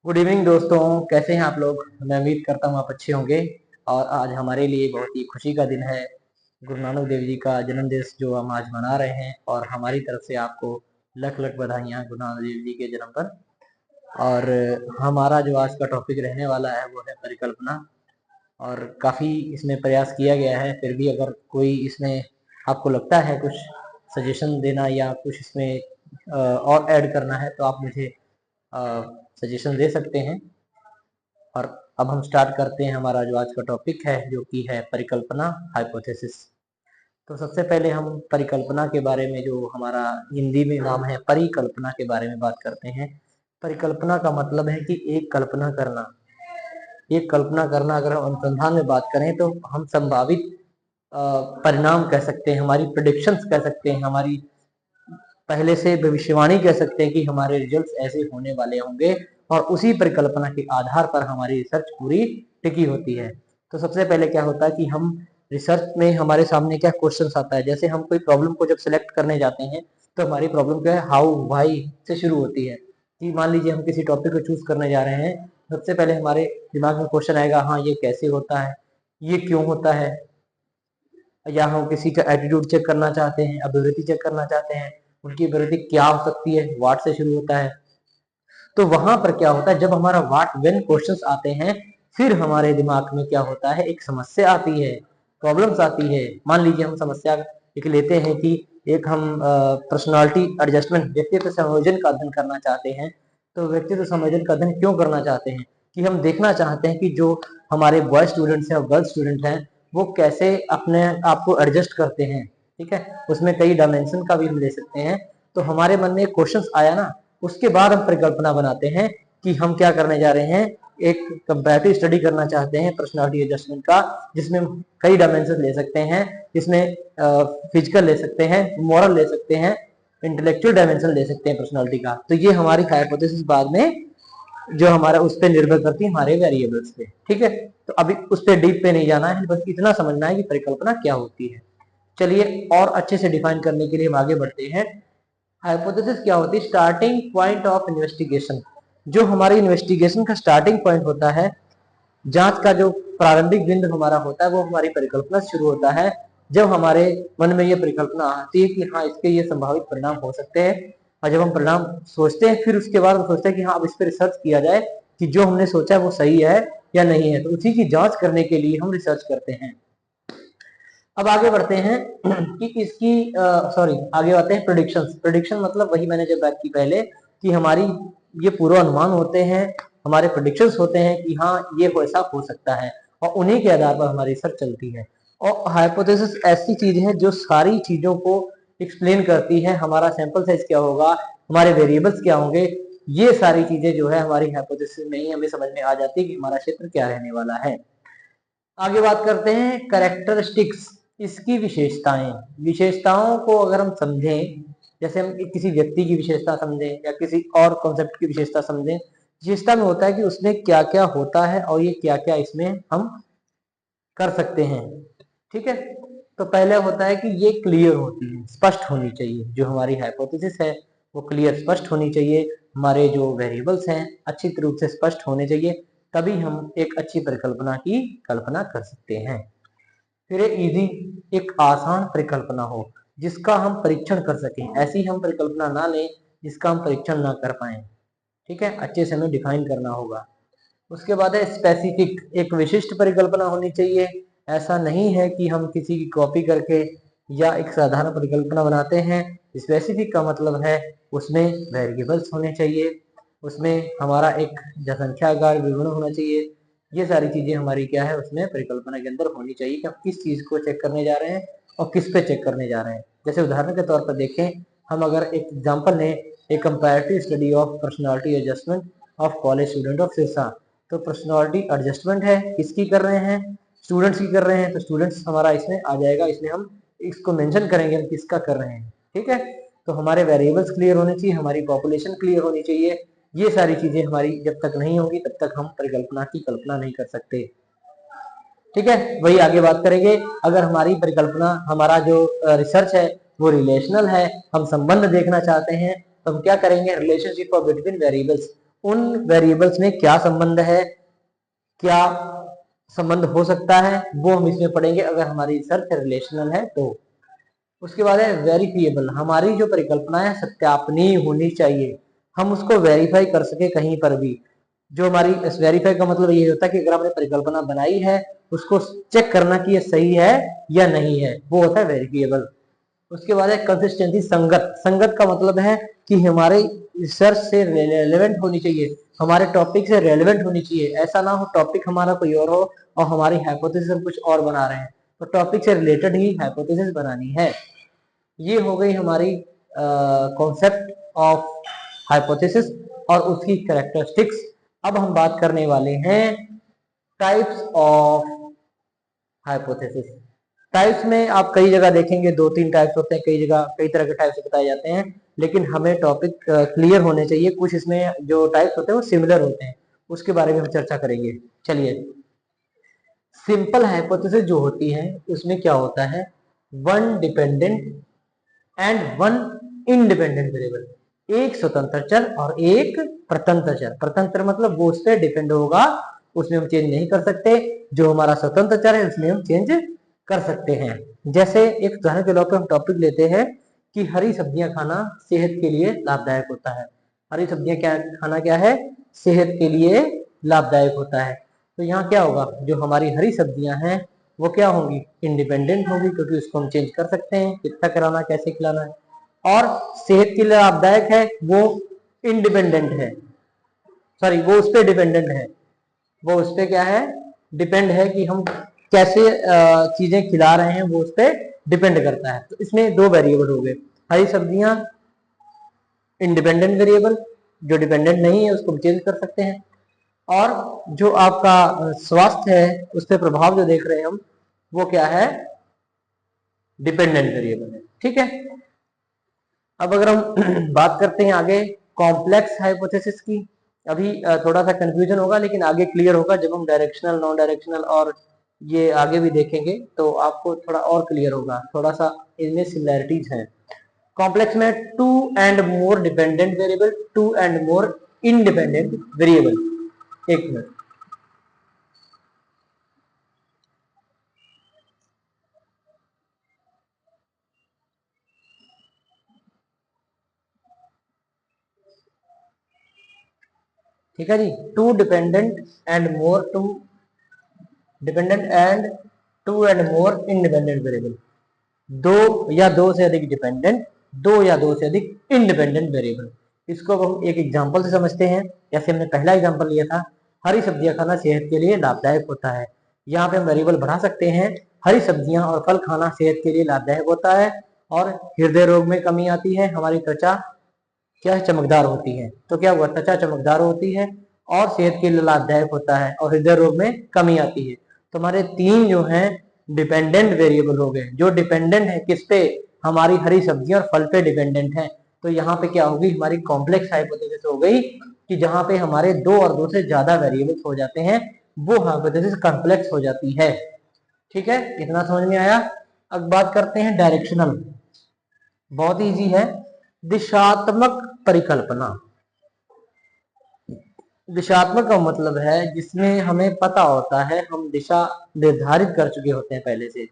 Good evening दोस्तों, कैसे हैं आप लोग। मैं उम्मीद करता हूँ आप अच्छे होंगे। और आज हमारे लिए बहुत ही खुशी का दिन है। गुरु नानक देव जी का जन्म दिवस जो हम आज मना रहे हैं, और हमारी तरफ से आपको लख लख बधाइयाँ गुरु नानक देव जी के जन्म पर। और हमारा जो आज का टॉपिक रहने वाला है वो है परिकल्पना। और काफ़ी इसमें प्रयास किया गया है, फिर भी अगर कोई इसमें आपको लगता है कुछ सजेशन देना या कुछ इसमें और ऐड करना है तो आप मुझे सजेशन दे सकते हैं। और अब हम स्टार्ट करते हैं हमारा जो आज का टॉपिक है, जो कि है परिकल्पना, हाइपोथेसिस। तो सबसे पहले हम परिकल्पना के बारे में, जो हमारा हिंदी में नाम है परिकल्पना, के बारे में बात करते हैं। परिकल्पना का मतलब है कि एक कल्पना करना। एक कल्पना करना, अगर हम अनुसंधान में बात करें तो हम संभावित परिणाम कह सकते हैं, हमारी प्रेडिक्शंस कह सकते हैं, हमारी पहले से भविष्यवाणी कह सकते हैं कि हमारे रिजल्ट्स ऐसे होने वाले होंगे। और उसी परिकल्पना के आधार पर हमारी रिसर्च पूरी टिकी होती है। तो सबसे पहले क्या होता है कि हम रिसर्च में हमारे सामने क्या क्वेश्चन आता है। जैसे हम कोई प्रॉब्लम को जब सिलेक्ट करने जाते हैं तो हमारी प्रॉब्लम क्या है, हाउ व्हाई से शुरू होती है। कि मान लीजिए हम किसी टॉपिक को चूज करने जा रहे हैं, सबसे पहले हमारे दिमाग में क्वेश्चन आएगा, हाँ ये कैसे होता है, ये क्यों होता है। या हम किसी का एटीट्यूड चेक करना चाहते हैं, अभिवृत्ति चेक करना चाहते हैं, उनकी अभिवृत्ति क्या हो सकती है, व्हाट से शुरू होता है। तो वहां पर क्या होता है, जब हमारा व्हाट व्हेन क्वेश्चंस आते हैं, फिर हमारे दिमाग में क्या होता है, एक समस्या आती है, प्रॉब्लम्स आती है। मान लीजिए हम समस्या एक लेते हैं कि एक हम पर्सनालिटी एडजस्टमेंट, व्यक्तित्व समायोजन का अध्ययन करना चाहते हैं। तो व्यक्तित्व समायोजन का अध्ययन क्यों करना चाहते हैं, कि हम देखना चाहते हैं कि जो हमारे बॉय स्टूडेंट्स हैं और गर्ल स्टूडेंट हैं वो कैसे अपने आप को एडजस्ट करते हैं। ठीक है, उसमें कई डायमेंशन का भी हम ले सकते हैं। तो हमारे मन में क्वेश्चन आया ना, उसके बाद हम परिकल्पना बनाते हैं कि हम क्या करने जा रहे हैं, एक कंपैरेटिव स्टडी करना चाहते हैं पर्सनालिटी एडजस्टमेंट का, जिसमें कई डायमेंशन ले सकते हैं। जिसमें फिजिकल ले सकते हैं, मॉरल ले सकते हैं, इंटेलेक्चुअल डायमेंशन ले सकते हैं पर्सनालिटी का। तो ये हमारी हाइपोथेसिस बाद में जो हमारा उस पर निर्भर करती है हमारे वेरिएबल्स पे। ठीक है, तो अभी उस पर डीप पे नहीं जाना है, बस इतना समझना है कि परिकल्पना क्या होती है। चलिए और अच्छे से डिफाइन करने के लिए हम आगे बढ़ते हैं। हाइपोथेसिस क्या होती है, स्टार्टिंग पॉइंट ऑफ इन्वेस्टिगेशन। जो हमारी इन्वेस्टिगेशन का स्टार्टिंग पॉइंट होता है, जांच का जो प्रारंभिक बिंदु हमारा होता है, वो हमारी परिकल्पना से शुरू होता है। जब हमारे मन में ये परिकल्पना आती है कि हाँ इसके ये संभावित परिणाम हो सकते हैं, और जब हम परिणाम सोचते हैं, फिर उसके बाद हम सोचते हैं कि हाँ अब इस पर रिसर्च किया जाए कि जो हमने सोचा है वो सही है या नहीं है। तो उसी की जांच करने के लिए हम रिसर्च करते हैं। अब आगे बढ़ते हैं कि इसकी सॉरी आगे आते हैं प्रेडिक्शंस। प्रेडिक्शन मतलब वही मैंने जब बात की पहले, कि हमारी ये पूर्वानुमान होते हैं, हमारे प्रेडिक्शंस होते हैं कि हाँ ये ऐसा हो सकता है, और उन्हीं के आधार पर हमारी रिसर्च चलती है। और हाइपोथेसिस ऐसी चीज है जो सारी चीजों को एक्सप्लेन करती है। हमारा सैंपल साइज क्या होगा, हमारे वेरिएबल्स क्या होंगे, ये सारी चीजें जो है हमारी हाइपोथेसिस में ही हमें समझ में आ जाती है कि हमारा क्षेत्र क्या रहने वाला है। आगे बात करते हैं कैरेक्टरिस्टिक्स, इसकी विशेषताएं। विशेषताओं को अगर हम समझें, जैसे हम किसी व्यक्ति की विशेषता समझें या किसी और कॉन्सेप्ट की विशेषता समझें, विशेषता में होता है कि उसमें क्या क्या होता है और ये क्या क्या इसमें हम कर सकते हैं। ठीक है, तो पहले होता है कि ये क्लियर होती है, स्पष्ट होनी चाहिए। जो हमारी हाइपोथेसिस है वो क्लियर, स्पष्ट होनी चाहिए। हमारे जो वेरिएबल्स हैं अच्छी रूप से स्पष्ट होने चाहिए, तभी हम एक अच्छी परिकल्पना की कल्पना कर सकते हैं। फिर इजी, एक आसान परिकल्पना हो जिसका हम परीक्षण कर सकें। ऐसी हम परिकल्पना ना लें जिसका हम परीक्षण ना कर पाए। ठीक है, अच्छे से हमें डिफाइन करना होगा। उसके बाद है स्पेसिफिक, एक विशिष्ट परिकल्पना होनी चाहिए। ऐसा नहीं है कि हम किसी की कॉपी करके या एक साधारण परिकल्पना बनाते हैं। स्पेसिफिक का मतलब है उसमें वेरिएबल्स होने चाहिए, उसमें हमारा एक जनसंख्याकार विवरण होना चाहिए। ये सारी चीजें हमारी क्या है उसमें परिकल्पना के अंदर होनी चाहिए कि हम किस चीज को चेक करने जा रहे हैं और किस पे चेक करने जा रहे हैं। जैसे उदाहरण के तौर पर देखें, हम अगर एक एग्जाम्पल लें, एक comparative study of personality adjustment of college student of Sirsa. तो पर्सनालिटी एडजस्टमेंट है, किसकी कर रहे हैं, स्टूडेंट्स की कर रहे हैं। तो स्टूडेंट्स हमारा इसमें आ जाएगा, इसमें हम इसको मेंशन करेंगे हम किसका कर रहे हैं। ठीक है, तो हमारे वेरिएबल्स क्लियर होने चाहिए, हमारी पॉपुलेशन क्लियर होनी चाहिए। ये सारी चीजें हमारी जब तक नहीं होंगी तब तक हम परिकल्पना की कल्पना नहीं कर सकते। ठीक है, वही आगे बात करेंगे। अगर हमारी परिकल्पना, हमारा जो रिसर्च है वो रिलेशनल है, हम संबंध देखना चाहते हैं, तो हम क्या करेंगे, रिलेशनशिप ऑफ बिटवीन वेरिएबल्स। उन वेरिएबल्स में क्या संबंध है, क्या संबंध हो सकता है, वो हम इसमें पढ़ेंगे अगर हमारी रिसर्च रिलेशनल है तो। उसके बाद है वेरिफिएबल, हमारी जो परिकल्पना है सत्यापनीय होनी चाहिए, हम उसको वेरीफाई कर सके कहीं पर भी। जो हमारी वेरीफाई का मतलब ये होता है कि अगर हमने परिकल्पना बनाई है उसको चेक करना कि ये सही है या नहीं है, वो होता है वेरिफिएबल। उसके बाद है कंसिस्टेंसी, संगत, संगत का मतलब है कि हमारे रिसर्च से रेलेवेंट होनी चाहिए, हमारे टॉपिक से रेलेवेंट होनी चाहिए। ऐसा ना हो टॉपिक हमारा कोई और हो और हमारी हाइपोथेसिस हम कुछ और बना रहे हैं, तो टॉपिक से रिलेटेड ही हाइपोथेसिस बनानी है। ये हो गई हमारी कॉन्सेप्ट ऑफ हाइपोथेसिस और उसकी कैरेक्टरिस्टिक्स। अब हम बात करने वाले हैं टाइप्स ऑफ हाइपोथेसिस। टाइप्स में आप कई जगह देखेंगे 2-3 टाइप्स होते हैं, कई जगह कई तरह के टाइप्स बताए जाते हैं, लेकिन हमें टॉपिक क्लियर होने चाहिए। कुछ इसमें जो टाइप्स होते हैं वो सिमिलर होते हैं, उसके बारे में हम चर्चा करेंगे। चलिए, सिंपल हाइपोथेसिस जो होती है उसमें क्या होता है, one dependent and one independent variable, एक स्वतंत्र चर और एक प्रतंत्र चर। प्रतंत्र मतलब वो उस पर डिपेंड होगा, उसमें हम चेंज नहीं कर सकते। जो हमारा स्वतंत्र चर है उसमें हम चेंज कर सकते हैं। जैसे एक उदाहरण के तौर पर हम टॉपिक लेते हैं कि हरी सब्जियां खाना सेहत के लिए लाभदायक होता है। हरी सब्जियां क्या खाना क्या है, सेहत के लिए लाभदायक होता है। तो यहाँ क्या होगा, जो हमारी हरी सब्जियां हैं वो क्या होंगी, इंडिपेंडेंट होगी, क्योंकि उसको हम चेंज कर सकते हैं, कितना कराना कैसे खिलाना है। और सेहत के लिए लाभदायक है वो इंडिपेंडेंट है, सॉरी वो उस पर डिपेंडेंट है, वो उस पर क्या है, डिपेंड है कि हम कैसे चीजें खिला रहे हैं, वो उस पर डिपेंड करता है। तो इसमें दो वेरिएबल हो गए, हरी सब्जियां इंडिपेंडेंट वेरिएबल, जो डिपेंडेंट नहीं है उसको चेंज कर सकते हैं, और जो आपका स्वास्थ्य है उस पर प्रभाव जो देख रहे हैं हम, वो क्या है, डिपेंडेंट वेरिएबल है। ठीक है, अब अगर हम बात करते हैं आगे कॉम्प्लेक्स हाइपोथेसिस की, अभी थोड़ा सा कंफ्यूजन होगा लेकिन आगे क्लियर होगा जब हम डायरेक्शनल, नॉन डायरेक्शनल और ये आगे भी देखेंगे तो आपको थोड़ा और क्लियर होगा, थोड़ा सा इनमें सिमिलैरिटीज हैं। कॉम्प्लेक्स में two and more dependent variable, two and more independent variable. एक मिनट, ठीक है जी, two dependent and more, two dependent and two and more independent variable, दो या दो से अधिक डिपेंडेंट, दो या दो से अधिक इंडिपेंडेंट वेरिएबल। इसको अब हम एक एग्जांपल से समझते हैं। जैसे हमने पहला एग्जांपल लिया था, हरी सब्जियां खाना सेहत के लिए लाभदायक होता है। यहाँ पे हम वेरिएबल बढ़ा सकते हैं, हरी सब्जियां और फल खाना सेहत के लिए लाभदायक होता है, और हृदय रोग में कमी आती है, हमारी त्वचा क्या है, चमकदार होती है। तो क्या हुआ, त्वचा चमकदार होती है और सेहत के लिए लाभदायक होता है, और हृदय रोग में कमी आती है। तो हमारे तीन जो हैं डिपेंडेंट वेरिएबल हो गए, जो डिपेंडेंट है किस पे, हमारी हरी सब्जियां और फल पे डिपेंडेंट है। तो यहाँ पे क्या होगी, हमारी कॉम्प्लेक्स हाइपोथेसिस हो गई कि जहां पे हमारे दो और दो से ज्यादा वेरिएबल्स हो जाते हैं, वो हाइपोथेसिस कॉम्प्लेक्स हो जाती है। ठीक है, इतना समझ में आया। अब बात करते हैं डायरेक्शनल, बहुत इजी है। दिशात्मक परिकल्पना, दिशात्मक का मतलब है जिसमें हमें पता होता है, हम दिशा निर्धारित कर चुके होते हैं पहले से।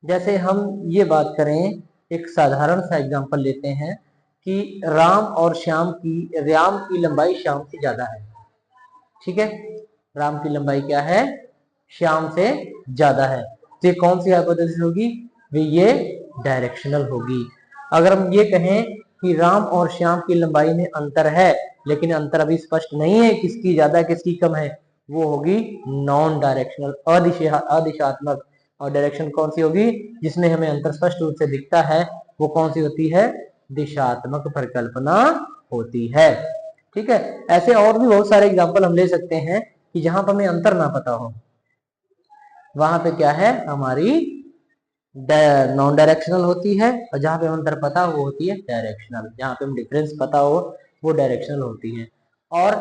जैसे हम ये बात करें, एक साधारण सा एग्जांपल लेते हैं कि राम की लंबाई श्याम से ज्यादा है। ठीक है, राम की लंबाई क्या है, श्याम से ज्यादा है। तो ये कौन सी हाइपोथेसिस होगी, ये डायरेक्शनल होगी। अगर हम ये कहें कि राम और श्याम की लंबाई में अंतर है, लेकिन अंतर अभी स्पष्ट नहीं है किसकी ज्यादा किसकी कम है, वो होगी नॉन डायरेक्शनल, अदिशात्मक। और डायरेक्शन कौन सी होगी, जिसमें हमें अंतर स्पष्ट रूप से दिखता है, वो कौन सी होती है, दिशात्मक परिकल्पना होती है। ठीक है, ऐसे और भी बहुत सारे एग्जाम्पल हम ले सकते हैं कि जहां पर हमें अंतर ना पता हो, वहां पे क्या है, हमारी नॉन डायरेक्शनल होती है, और जहां पे अंतर पता हो वो होती है डायरेक्शनल, जहां पे हम डिफरेंस पता हो वो डायरेक्शनल होती है। और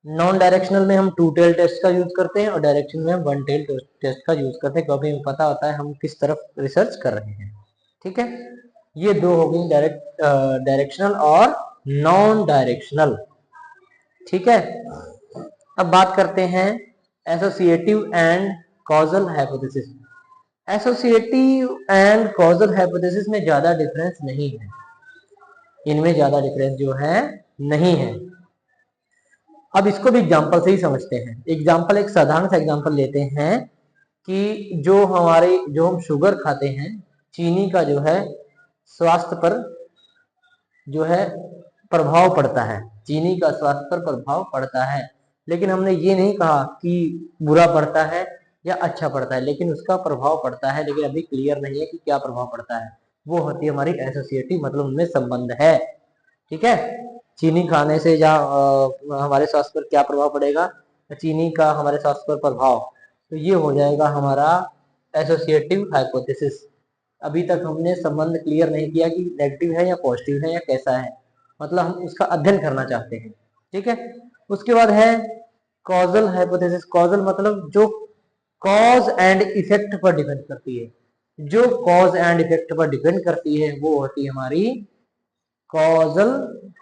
नॉन डायरेक्शनल में हम टू टेल टेस्ट का यूज करते हैं, और डायरेक्शन में हम वन टेल टेस्ट का यूज करते हैं, क्योंकि हमें पता होता है हम किस तरफ रिसर्च कर रहे हैं। ठीक है, ये दो हो गई डायरेक्शनल और नॉन डायरेक्शनल। ठीक है। अब बात करते हैं associative and causal hypothesis. Associative and causal hypothesis में ज्यादा डिफरेंस नहीं है, इनमें ज्यादा डिफरेंस जो है नहीं है। अब इसको भी एग्जांपल से ही समझते हैं। एग्जांपल, एक साधारण सा एग्जांपल लेते हैं कि जो हम शुगर खाते हैं, चीनी का जो है स्वास्थ्य पर जो है प्रभाव पड़ता है, चीनी का स्वास्थ्य पर प्रभाव पड़ता है। लेकिन हमने ये नहीं कहा कि बुरा पड़ता है या अच्छा पड़ता है, लेकिन उसका प्रभाव पड़ता है, लेकिन अभी क्लियर नहीं है कि क्या प्रभाव पड़ता है। वो होती है हमारी एसोसिएटिव, मतलब उनमें संबंध है। ठीक है, चीनी खाने से या हमारे स्वास्थ्य पर क्या प्रभाव पड़ेगा, चीनी का हमारे स्वास्थ्य पर प्रभाव, तो ये हो जाएगा हमारा एसोसिएटिव हाइपोथेसिस। अभी तक हमने संबंध क्लियर नहीं किया कि नेगेटिव है या पॉजिटिव है या कैसा है, मतलब हम उसका अध्ययन करना चाहते हैं। ठीक है, उसके बाद है कॉजल हाइपोथेसिस। कॉजल मतलब जो कॉज एंड इफेक्ट पर डिपेंड करती है, जो कॉज एंड इफेक्ट पर डिपेंड करती है वो होती है हमारी कॉजल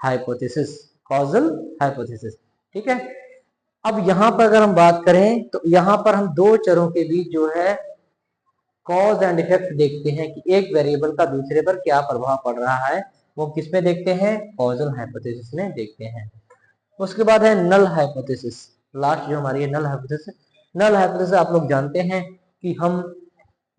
हाइपोथेसिस। कॉजल हाइपोथेसिस, ठीक है। अब यहां पर अगर हम बात करें तो यहां पर हम दो चरों के बीच जो है कॉज एंड इफेक्ट देखते हैं कि एक वेरिएबल का दूसरे पर क्या प्रभाव पड़ रहा है, वो किस में देखते हैं, कॉजल हाइपोथेसिस में देखते हैं। उसके बाद है नल हाइपोथेसिस। लास्ट जो हमारी है नल हाइपोथेसिस। नल हाइपोथेसिस आप लोग जानते हैं कि हम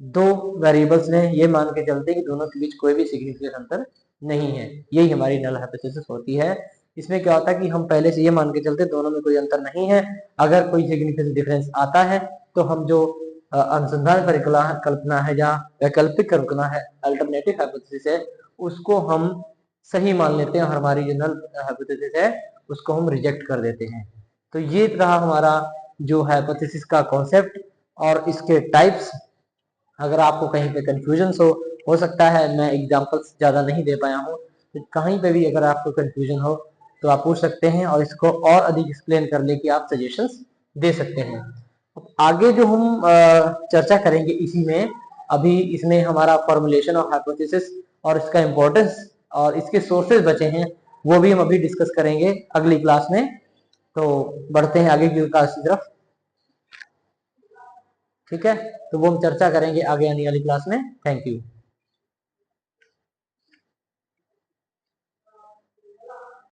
दो वेरिएबल्स ने ये मान के चलते हैं कि दोनों के बीच कोई भी सिग्निफिकेंट अंतर नहीं है, यही हमारी नल हाइपोथेसिस होती है। इसमें क्या होता है कि हम पहले से ये मान के चलते दोनों में कोई अंतर नहीं है, अगर कोई सिग्निफिकेंट डिफरेंस आता है तो हम जो अनुसंधान परिकल्पना है या वैकल्पिक कल्पना है, अल्टरनेटिव हाइपोथेसिस है, उसको हम सही मान लेते हैं और हमारी जो नल हाइपोथेसिस है उसको हम रिजेक्ट कर देते हैं। तो ये रहा हमारा जो हाइपोथेसिस का कॉन्सेप्ट और इसके टाइप्स। अगर आपको कहीं पे कंफ्यूजन हो सकता है, मैं एग्जांपल्स ज्यादा नहीं दे पाया हूँ, तो कहीं पे भी अगर आपको कंफ्यूजन हो तो आप पूछ सकते हैं और इसको और अधिक एक्सप्लेन करने की आप सजेशंस दे सकते हैं। आगे जो हम चर्चा करेंगे इसी में, अभी इसमें हमारा फॉर्मुलेशन ऑफ हाइपोथेसिस और इसका इंपॉर्टेंस और इसके सोर्सेज बचे हैं, वो भी हम अभी डिस्कस करेंगे अगली क्लास में। तो बढ़ते हैं आगे की क्लास की तरफ। ठीक है, तो वो हम चर्चा करेंगे आगे आने वाली क्लास में। Thank you.